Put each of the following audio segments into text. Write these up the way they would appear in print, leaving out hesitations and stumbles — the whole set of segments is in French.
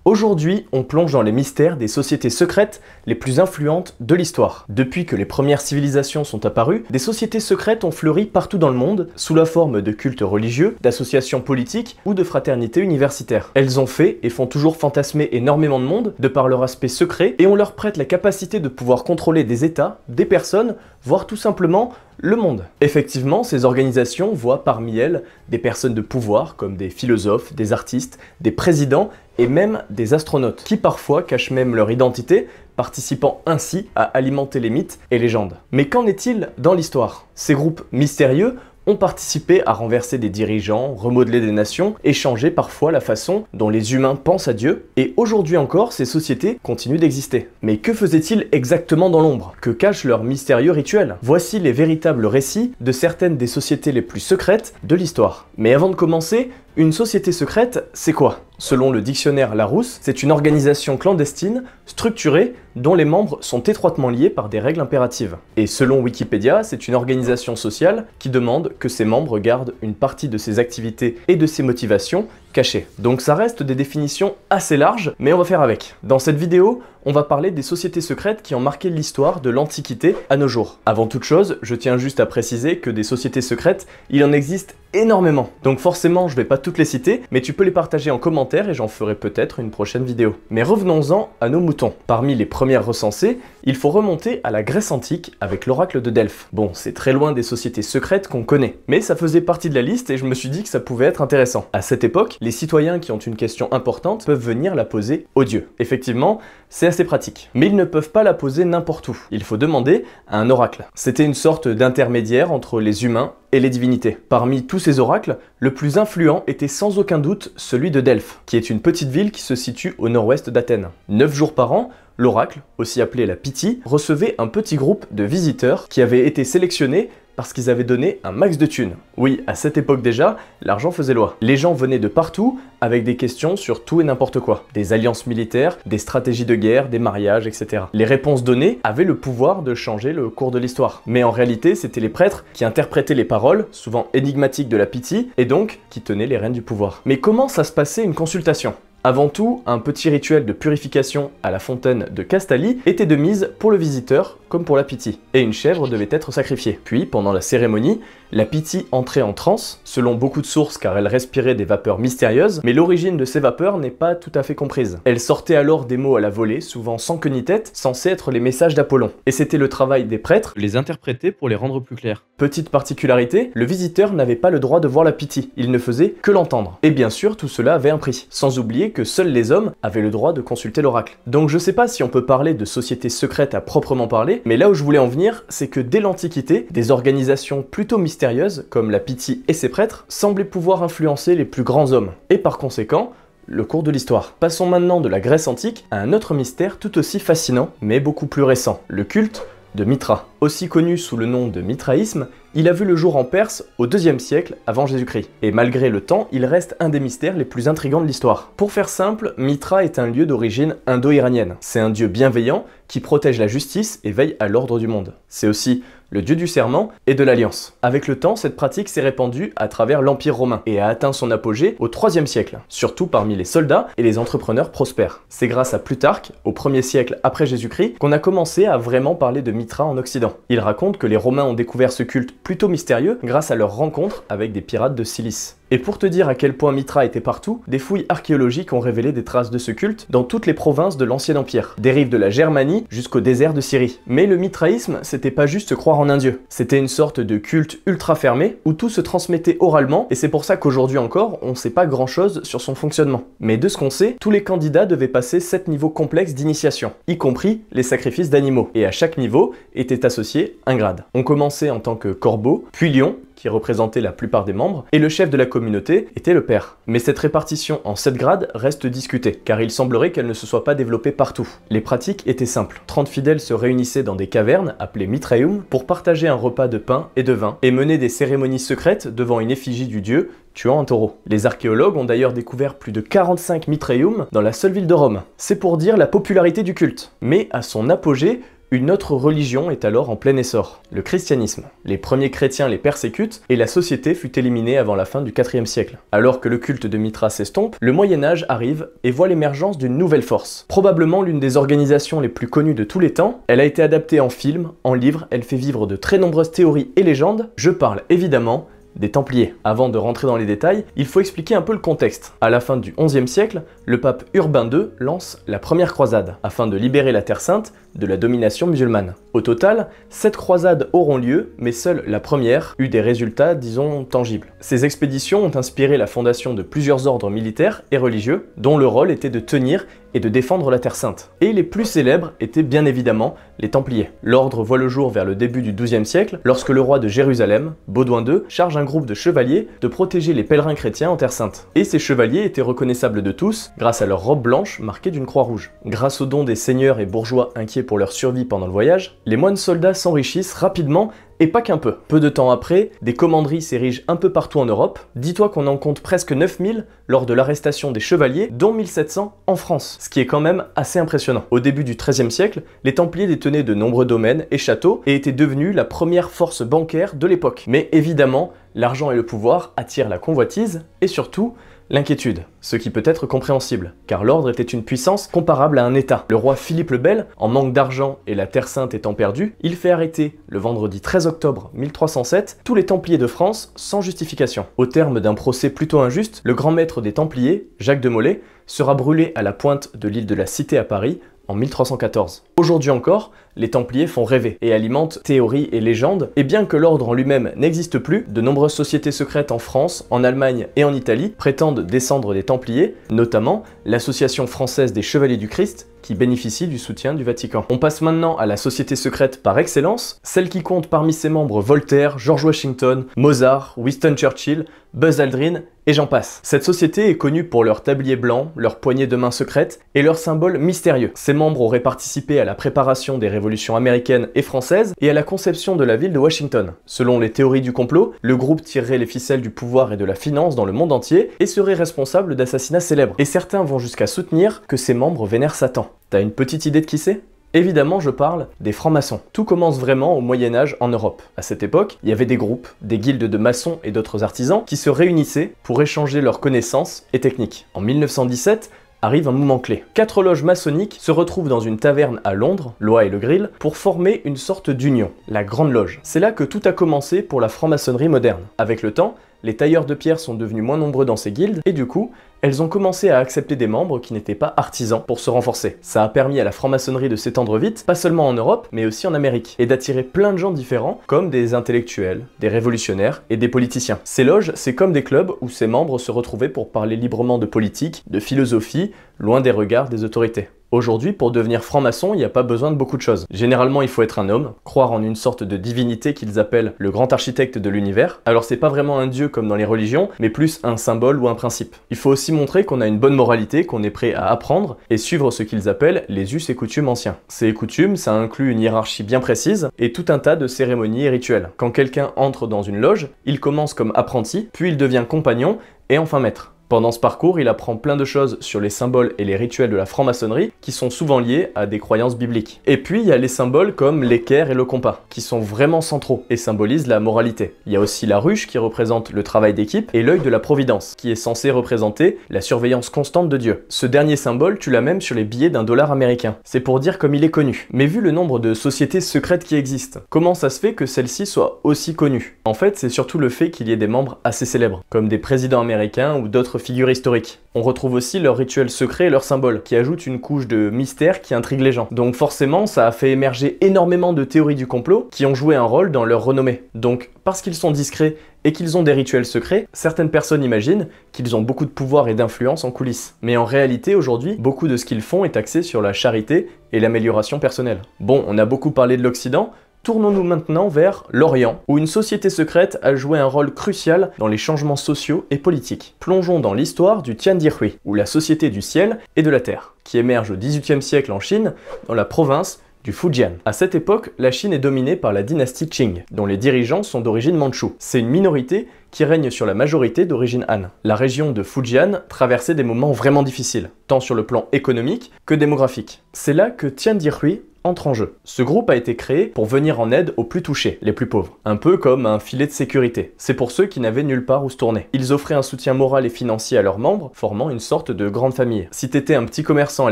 Aujourd'hui, on plonge dans les mystères des sociétés secrètes les plus influentes de l'histoire. Depuis que les premières civilisations sont apparues, des sociétés secrètes ont fleuri partout dans le monde, sous la forme de cultes religieux, d'associations politiques ou de fraternités universitaires. Elles ont fait et font toujours fantasmer énormément de monde de par leur aspect secret, et on leur prête la capacité de pouvoir contrôler des États, des personnes, voire tout simplement le monde. Effectivement, ces organisations voient parmi elles des personnes de pouvoir comme des philosophes, des artistes, des présidents et même des astronautes, qui parfois cachent même leur identité, participant ainsi à alimenter les mythes et légendes. Mais qu'en est-il dans l'histoire? Ces groupes mystérieux ont participé à renverser des dirigeants, remodeler des nations et changer parfois la façon dont les humains pensent à Dieu, et aujourd'hui encore, ces sociétés continuent d'exister. Mais que faisaient-ils exactement dans l'ombre? Que cachent leurs mystérieux rituels? Voici les véritables récits de certaines des sociétés les plus secrètes de l'histoire. Mais avant de commencer, une société secrète, c'est quoi? Selon le dictionnaire Larousse, c'est une organisation clandestine, structurée, dont les membres sont étroitement liés par des règles impératives. Et selon Wikipédia, c'est une organisation sociale qui demande que ses membres gardent une partie de ses activités et de ses motivations cachées. Donc ça reste des définitions assez larges, mais on va faire avec. Dans cette vidéo, on va parler des sociétés secrètes qui ont marqué l'histoire de l'Antiquité à nos jours. Avant toute chose, je tiens juste à préciser que des sociétés secrètes, il en existe énormément. Donc forcément, je vais pas toutes les citer, mais tu peux les partager en commentaire et j'en ferai peut-être une prochaine vidéo. Mais revenons-en à nos moutons. Parmi les premières recensées, il faut remonter à la Grèce antique avec l'oracle de Delphes. Bon, c'est très loin des sociétés secrètes qu'on connaît, mais ça faisait partie de la liste et je me suis dit que ça pouvait être intéressant. À cette époque, les citoyens qui ont une question importante peuvent venir la poser aux dieux. Effectivement, c'est assez pratique. Mais ils ne peuvent pas la poser n'importe où. Il faut demander à un oracle. C'était une sorte d'intermédiaire entre les humains et les divinités. Parmi tous ces oracles, le plus influent était sans aucun doute celui de Delphes, qui est une petite ville qui se situe au nord-ouest d'Athènes. 9 jours par an, l'oracle, aussi appelé la Pythie, recevait un petit groupe de visiteurs qui avaient été sélectionnés parce qu'ils avaient donné un max de thunes. Oui, à cette époque déjà, l'argent faisait loi. Les gens venaient de partout avec des questions sur tout et n'importe quoi. Des alliances militaires, des stratégies de guerre, des mariages, etc. Les réponses données avaient le pouvoir de changer le cours de l'histoire. Mais en réalité, c'était les prêtres qui interprétaient les paroles, souvent énigmatiques de la Pythie, et donc qui tenaient les rênes du pouvoir. Mais comment ça se passait une consultation? Avant tout, un petit rituel de purification à la fontaine de Castalie était de mise pour le visiteur comme pour la Pythie, et une chèvre devait être sacrifiée. Puis, pendant la cérémonie, la Pythie entrait en transe, selon beaucoup de sources car elle respirait des vapeurs mystérieuses, mais l'origine de ces vapeurs n'est pas tout à fait comprise. Elle sortait alors des mots à la volée, souvent sans queue ni tête, censés être les messages d'Apollon. Et c'était le travail des prêtres de les interpréter pour les rendre plus clairs. Petite particularité, le visiteur n'avait pas le droit de voir la Pythie, il ne faisait que l'entendre. Et bien sûr, tout cela avait un prix, sans oublier que seuls les hommes avaient le droit de consulter l'oracle. Donc je sais pas si on peut parler de société secrète à proprement parler, mais là où je voulais en venir, c'est que dès l'Antiquité, des organisations plutôt mystérieuses, comme la Pythie et ses prêtres, semblaient pouvoir influencer les plus grands hommes, et par conséquent, le cours de l'histoire. Passons maintenant de la Grèce antique à un autre mystère tout aussi fascinant, mais beaucoup plus récent, le culte de Mithra. Aussi connu sous le nom de mitraïsme, il a vu le jour en Perse au IIe siècle avant Jésus-Christ. Et malgré le temps, il reste un des mystères les plus intrigants de l'histoire. Pour faire simple, Mithra est un lieu d'origine indo-iranienne. C'est un dieu bienveillant qui protège la justice et veille à l'ordre du monde. C'est aussi le dieu du serment et de l'alliance. Avec le temps, cette pratique s'est répandue à travers l'Empire romain et a atteint son apogée au IIIe siècle, surtout parmi les soldats et les entrepreneurs prospères. C'est grâce à Plutarque, au 1er siècle après Jésus-Christ, qu'on a commencé à vraiment parler de Mithra en Occident. Il raconte que les Romains ont découvert ce culte plutôt mystérieux grâce à leur rencontre avec des pirates de Cilice. Et pour te dire à quel point Mithra était partout, des fouilles archéologiques ont révélé des traces de ce culte dans toutes les provinces de l'Ancien Empire, des rives de la Germanie jusqu'au désert de Syrie. Mais le mitraïsme, c'était pas juste croire en un dieu, c'était une sorte de culte ultra fermé où tout se transmettait oralement, et c'est pour ça qu'aujourd'hui encore, on sait pas grand chose sur son fonctionnement. Mais de ce qu'on sait, tous les candidats devaient passer 7 niveaux complexes d'initiation, y compris les sacrifices d'animaux, et à chaque niveau était associé un grade. On commençait en tant que corbeau, puis lion, qui représentait la plupart des membres, et le chef de la communauté était le père. Mais cette répartition en 7 grades reste discutée, car il semblerait qu'elle ne se soit pas développée partout. Les pratiques étaient simples. 30 fidèles se réunissaient dans des cavernes, appelées mitraeum, pour partager un repas de pain et de vin, et mener des cérémonies secrètes devant une effigie du dieu, tuant un taureau. Les archéologues ont d'ailleurs découvert plus de 45 mitraeum dans la seule ville de Rome. C'est pour dire la popularité du culte. Mais à son apogée, Une autre religion est alors en plein essor, le christianisme. Les premiers chrétiens les persécutent et la société fut éliminée avant la fin du IVe siècle. Alors que le culte de Mithra s'estompe, le Moyen-Âge arrive et voit l'émergence d'une nouvelle force. Probablement l'une des organisations les plus connues de tous les temps, elle a été adaptée en film, en livre, elle fait vivre de très nombreuses théories et légendes. Je parle évidemment des Templiers. Avant de rentrer dans les détails, il faut expliquer un peu le contexte. À la fin du XIe siècle, le pape Urbain II lance la première croisade, afin de libérer la Terre Sainte de la domination musulmane. Au total, 7 croisades auront lieu, mais seule la première eut des résultats, disons, tangibles. Ces expéditions ont inspiré la fondation de plusieurs ordres militaires et religieux, dont le rôle était de tenir et de défendre la Terre Sainte. Et les plus célèbres étaient bien évidemment les Templiers. L'ordre voit le jour vers le début du XIIe siècle, lorsque le roi de Jérusalem, Baudouin II, charge un groupe de chevaliers de protéger les pèlerins chrétiens en Terre Sainte. Et ces chevaliers étaient reconnaissables de tous grâce à leur robe blanche marquée d'une croix rouge. Grâce aux dons des seigneurs et bourgeois inquiets pour leur survie pendant le voyage, les moines soldats s'enrichissent rapidement et pas qu'un peu. Peu de temps après, des commanderies s'érigent un peu partout en Europe. Dis-toi qu'on en compte presque 9000 lors de l'arrestation des chevaliers, dont 1700 en France, ce qui est quand même assez impressionnant. Au début du XIIIe siècle, les Templiers détenaient de nombreux domaines et châteaux et étaient devenus la première force bancaire de l'époque. Mais évidemment, l'argent et le pouvoir attirent la convoitise et surtout l'inquiétude, ce qui peut être compréhensible, car l'ordre était une puissance comparable à un État. Le roi Philippe le Bel, en manque d'argent et la Terre Sainte étant perdue, il fait arrêter, le vendredi 13 octobre 1307, tous les Templiers de France sans justification. Au terme d'un procès plutôt injuste, le grand maître des Templiers, Jacques de Molay, sera brûlé à la pointe de l'île de la Cité à Paris, en 1314. Aujourd'hui encore, les Templiers font rêver et alimentent théories et légendes, et bien que l'ordre en lui-même n'existe plus, de nombreuses sociétés secrètes en France, en Allemagne et en Italie prétendent descendre des Templiers, notamment l'Association française des Chevaliers du Christ, qui bénéficie du soutien du Vatican. On passe maintenant à la société secrète par excellence, celle qui compte parmi ses membres Voltaire, George Washington, Mozart, Winston Churchill, Buzz Aldrin et j'en passe. Cette société est connue pour leur tablier blanc, leurs poignées de main secrètes et leurs symboles mystérieux. Ses membres auraient participé à la préparation des révolutions américaines et françaises et à la conception de la ville de Washington. Selon les théories du complot, le groupe tirerait les ficelles du pouvoir et de la finance dans le monde entier et serait responsable d'assassinats célèbres. Et certains vont jusqu'à soutenir que ses membres vénèrent Satan. T'as une petite idée de qui c'est ? Évidemment, je parle des francs-maçons. Tout commence vraiment au Moyen-Âge en Europe. À cette époque, il y avait des groupes, des guildes de maçons et d'autres artisans qui se réunissaient pour échanger leurs connaissances et techniques. En 1917, arrive un moment clé. 4 loges maçonniques se retrouvent dans une taverne à Londres, l'Oie et le Grill, pour former une sorte d'union, la Grande Loge. C'est là que tout a commencé pour la franc-maçonnerie moderne. Avec le temps, les tailleurs de pierre sont devenus moins nombreux dans ces guildes, et du coup, elles ont commencé à accepter des membres qui n'étaient pas artisans pour se renforcer. Ça a permis à la franc-maçonnerie de s'étendre vite, pas seulement en Europe, mais aussi en Amérique, et d'attirer plein de gens différents, comme des intellectuels, des révolutionnaires et des politiciens. Ces loges, c'est comme des clubs où ces membres se retrouvaient pour parler librement de politique, de philosophie, loin des regards des autorités. Aujourd'hui, pour devenir franc-maçon, il n'y a pas besoin de beaucoup de choses. Généralement, il faut être un homme, croire en une sorte de divinité qu'ils appellent le grand architecte de l'univers. Alors c'est pas vraiment un dieu comme dans les religions, mais plus un symbole ou un principe. Il faut aussi montrer qu'on a une bonne moralité, qu'on est prêt à apprendre et suivre ce qu'ils appellent les us et coutumes anciens. Ces coutumes, ça inclut une hiérarchie bien précise et tout un tas de cérémonies et rituels. Quand quelqu'un entre dans une loge, il commence comme apprenti, puis il devient compagnon et enfin maître. Pendant ce parcours, il apprend plein de choses sur les symboles et les rituels de la franc-maçonnerie qui sont souvent liés à des croyances bibliques. Et puis, il y a les symboles comme l'équerre et le compas, qui sont vraiment centraux et symbolisent la moralité. Il y a aussi la ruche qui représente le travail d'équipe et l'œil de la providence, qui est censé représenter la surveillance constante de Dieu. Ce dernier symbole, tu l'as même sur les billets d'$1 américain. C'est pour dire comme il est connu. Mais vu le nombre de sociétés secrètes qui existent, comment ça se fait que celle-ci soit aussi connue? En fait, c'est surtout le fait qu'il y ait des membres assez célèbres, comme des présidents américains ou d'autres figures historiques. On retrouve aussi leurs rituels secrets et leurs symboles, qui ajoutent une couche de mystère qui intrigue les gens. Donc forcément, ça a fait émerger énormément de théories du complot qui ont joué un rôle dans leur renommée. Donc, parce qu'ils sont discrets et qu'ils ont des rituels secrets, certaines personnes imaginent qu'ils ont beaucoup de pouvoir et d'influence en coulisses. Mais en réalité, aujourd'hui, beaucoup de ce qu'ils font est axé sur la charité et l'amélioration personnelle. Bon, on a beaucoup parlé de l'Occident. Tournons-nous maintenant vers l'Orient, où une société secrète a joué un rôle crucial dans les changements sociaux et politiques. Plongeons dans l'histoire du Tiandihui, ou la société du ciel et de la terre, qui émerge au XVIIIe siècle en Chine, dans la province du Fujian. À cette époque, la Chine est dominée par la dynastie Qing, dont les dirigeants sont d'origine mandchoue. C'est une minorité qui règne sur la majorité d'origine Han. La région de Fujian traversait des moments vraiment difficiles, tant sur le plan économique que démographique. C'est là que Tiandihui entre en jeu. Ce groupe a été créé pour venir en aide aux plus touchés, les plus pauvres. Un peu comme un filet de sécurité. C'est pour ceux qui n'avaient nulle part où se tourner. Ils offraient un soutien moral et financier à leurs membres, formant une sorte de grande famille. Si t'étais un petit commerçant à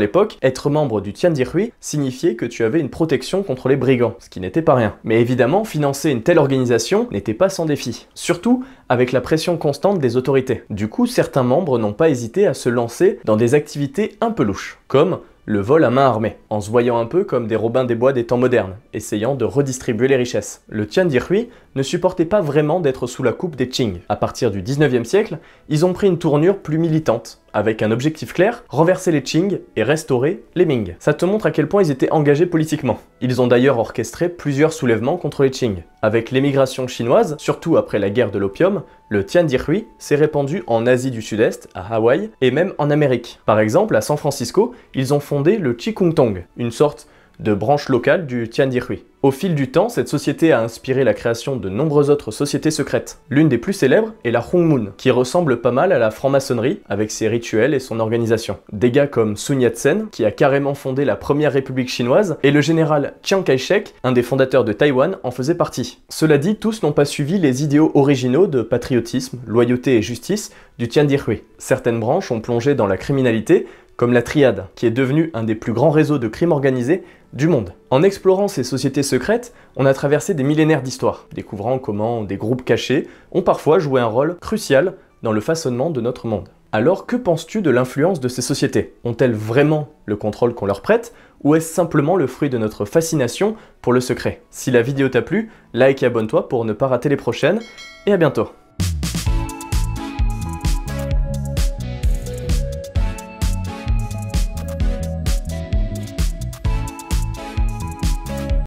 l'époque, être membre du Tian Dirhui signifiait que tu avais une protection contre les brigands, ce qui n'était pas rien. Mais évidemment, financer une telle organisation n'était pas sans défi. Surtout avec la pression constante des autorités. Du coup, certains membres n'ont pas hésité à se lancer dans des activités un peu louches, comme le vol à main armée, en se voyant un peu comme des Robins des Bois des temps modernes, essayant de redistribuer les richesses. Le Tian Dirhui ne supportait pas vraiment d'être sous la coupe des Qing. À partir du 19e siècle, ils ont pris une tournure plus militante, avec un objectif clair, renverser les Qing et restaurer les Ming. Ça te montre à quel point ils étaient engagés politiquement. Ils ont d'ailleurs orchestré plusieurs soulèvements contre les Qing. Avec l'émigration chinoise, surtout après la guerre de l'opium, le Tian Dirhui s'est répandu en Asie du Sud-Est, à Hawaï, et même en Amérique. Par exemple, à San Francisco, ils ont fondé le Chi Kung Tong, une sorte de branche locale du Tian Dirhui. Au fil du temps, cette société a inspiré la création de nombreuses autres sociétés secrètes. L'une des plus célèbres est la Hong Mun, qui ressemble pas mal à la franc-maçonnerie, avec ses rituels et son organisation. Des gars comme Sun Yat-sen, qui a carrément fondé la première république chinoise, et le général Chiang Kai-shek, un des fondateurs de Taïwan, en faisait partie. Cela dit, tous n'ont pas suivi les idéaux originaux de patriotisme, loyauté et justice du Tian Dirhui. Certaines branches ont plongé dans la criminalité, comme la Triade, qui est devenue un des plus grands réseaux de crimes organisés du monde. En explorant ces sociétés secrètes, on a traversé des millénaires d'histoire, découvrant comment des groupes cachés ont parfois joué un rôle crucial dans le façonnement de notre monde. Alors, que penses-tu de l'influence de ces sociétés? Ont-elles vraiment le contrôle qu'on leur prête, ou est-ce simplement le fruit de notre fascination pour le secret? Si la vidéo t'a plu, like et abonne-toi pour ne pas rater les prochaines, et à bientôt!